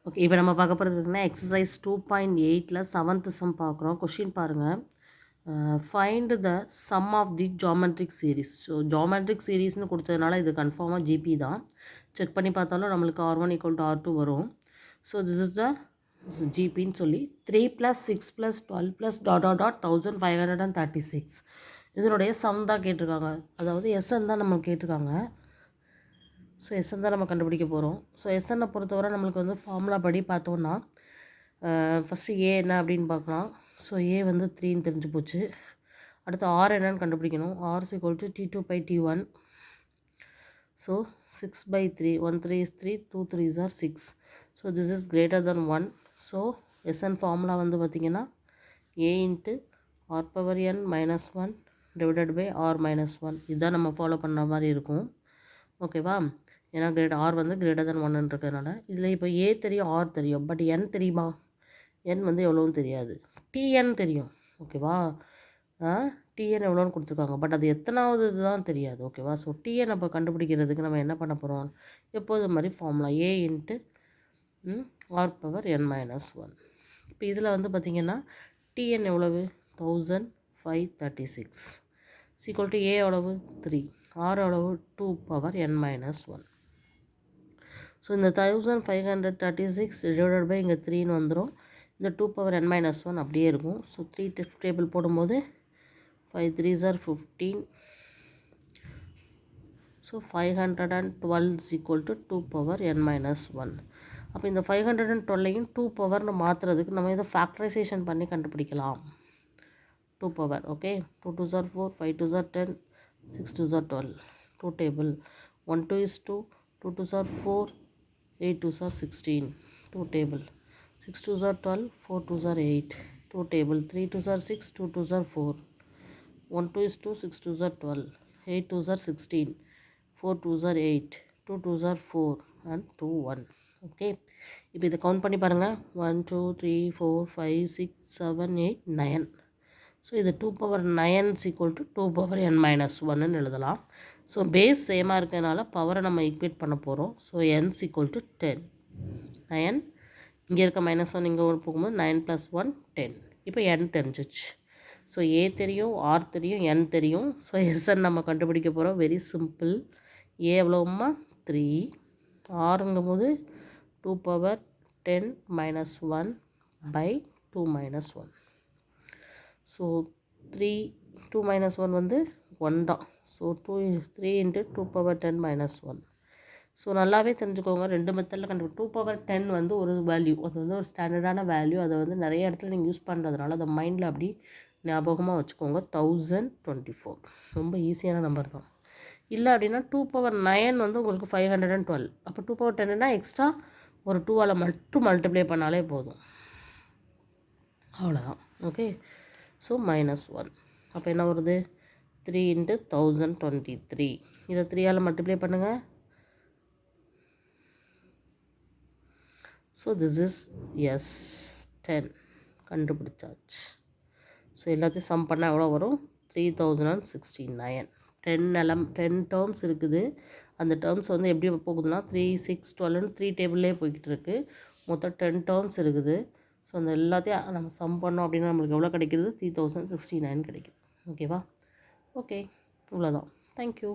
Okay, இப்போ நம்ம பார்க்க போகிறது பார்த்தீங்கன்னா எக்ஸசைஸ் 2.8ல் 7th சம் பார்க்குறோம். கொஷின் பாருங்கள். Find the sum of the geometric series. So geometric சீரீஸ்னு கொடுத்ததுனால இது கன்ஃபார்மாக ஜிபி தான். செக் பண்ணி பார்த்தாலும் நம்மளுக்கு R1 = R2 வரும். ஸோ திஸ் இஸ் த ஜிபின்னு சொல்லி 3 + 6 + 12 + டாட் டாட் டாட் 1536 இதனுடைய சம் தான் கேட்டிருக்காங்க. அதாவது எஸ்என் தான் நம்மளுக்கு கேட்டிருக்காங்க. ஸோ எஸ்என் தான் நம்ம கண்டுபிடிக்க போகிறோம். ஸோ எஸ்என்னை பொறுத்தவரை நம்மளுக்கு வந்து ஃபார்முலா படி பார்த்தோன்னா ஃபஸ்ட்டு ஏ என்ன அப்படின்னு பார்க்கலாம். ஸோ ஏ வந்து 3ன்னு தெரிஞ்சு போச்சு. அடுத்து ஆர் என்னன்னு கண்டுபிடிக்கணும். R = T2/T1. So 6/3 1 3 is 3 2 3s are 6. So this is greater than 1. So SN formula வந்து பார்த்திங்கன்னா A × R⁻n - 1 / R - 1 இதுதான் நம்ம ஃபாலோ பண்ணுற மாதிரி இருக்கும். ஓகேவா? ஏன்னா ஆர் வந்து கிரேட்டர் தென் 1 இருக்கிறதுனால இதில் இப்போ ஏ தெரியும், ஆர் தெரியும். பட் என் தெரியுமா? என் வந்து எவ்வளோன்னு தெரியாது. டிஎன் தெரியும். ஓகேவா? டிஎன் எவ்வளோன்னு கொடுத்துருக்காங்க. பட் அது எத்தனாவது இதுதான் தெரியாது. ஓகேவா? ஸோ டிஎன் அப்போ கண்டுபிடிக்கிறதுக்கு நம்ம என்ன பண்ண போகிறோம்? எப்போது மாதிரி ஃபார்முலா A × R⁻n - 1. இப்போ இதில் வந்து பார்த்திங்கன்னா டிஎன் எவ்வளவு? 1536 = A எவ்வளவு? 3. R எவ்வளவு? 2⁻n - 1. ஸோ இந்த 1536 டிவைடட் பை இங்கே 3ன்னு வந்துடும். இந்த 2⁻n - 1 அப்படியே இருக்கும். ஸோ 3 டேபிள் போடும்போது 5 3s are 15. So 512 = 2⁻n - 1. அப்போ இந்த 512ஐயும் 2 பவர்னு மாற்றுறதுக்கு நம்ம இதை ஃபேக்டரைசேஷன் பண்ணி கண்டுபிடிக்கலாம். 2 power. Okay, 2 2s are 4 5 2s are 10 6 2s are 12. 2 table 1 2 is 2 2 2s are 4 8 2s are 16. 2 table 6 2s are 12 4 2s are 8. 2 table 3 2s are 6 2 2s are 4 1 2 is 2 6 2s are 12 8 2s are 16 4 2s are 8 2 2s are 4 and 2 1. Okay, இப்போ இதை count பண்ணி பாருங்கள். 1 2 3 4 5 6 7 8 9. So இது 2⁻9 = 2⁻n - 1ன்னு எழுதலாம். So base சேமாக இருக்கிறதுனால பவரை நம்ம ஈக்குவேட் பண்ண போகிறோம். So n = 10. 9 இங்கே இருக்க -1 இங்கே போகும்போது 9 + 1 10. இப்போ n தெரிஞ்சிச்சு. ஸோ ஏ தெரியும், ஆர் தெரியும், n தெரியும். ஸோ எஸ்என் நம்ம கண்டுபிடிக்க போகிறோம். Very simple. ஏ எவ்வளோம்மா? 3. ஆருங்கும் போது 2⁻10 - 1 / 2 - 1. ஸோ 3 2 - 1 வந்து 1 தான். ஸோ 3 × 2⁻10 - 1. ஸோ நல்லாவே தெரிஞ்சுக்கோங்க, 2 மெத்தடில் 2⁻10 வந்து ஒரு வேல்யூ, அது வந்து ஒரு ஸ்டாண்டர்டான வேல்யூ. அதை வந்து நிறைய இடத்துல நீங்கள் யூஸ் பண்ணுறதுனால அதை மைண்டில் அப்படி ஞாபகமாக வச்சுக்கோங்க. 1024 ரொம்ப ஈஸியான நம்பர் தான். இல்லை அப்படின்னா 2⁻9 வந்து உங்களுக்கு 512. அப்போ 2⁻10னா எக்ஸ்ட்ரா ஒரு 2ஆல் மட்டும் மல்டிப்ளை பண்ணாலே போதும். அவ்வளோதான். Okay, so -1. அப்போ என்ன வருது? 3 × 1023. இதை 3ஆல் மல்டிப்ளை பண்ணுங்கள். ஸோ திஸ் இஸ் S10 கண்டுபிடிச்சாச்சு. ஸோ எல்லாத்தையும் சம் பண்ணால் எவ்வளோ வரும்? 3069. 10 டேர்ம்ஸ் இருக்குது. அந்த டேர்ம்ஸ் வந்து எப்படி போகுதுன்னா 3 6 12 3 டேபிள்லேயே போய்கிட்டு இருக்குது. மொத்தம் 10 டேர்ம்ஸ் இருக்குது. ஸோ அந்த எல்லாத்தையும் நம்ம சம் பண்ணோம் அப்படின்னா நம்மளுக்கு எவ்வளோ கிடைக்கிது? 3069 கிடைக்கிது. ஓகேவா? ஓகே, இவ்வளோதான். தேங்க்யூ.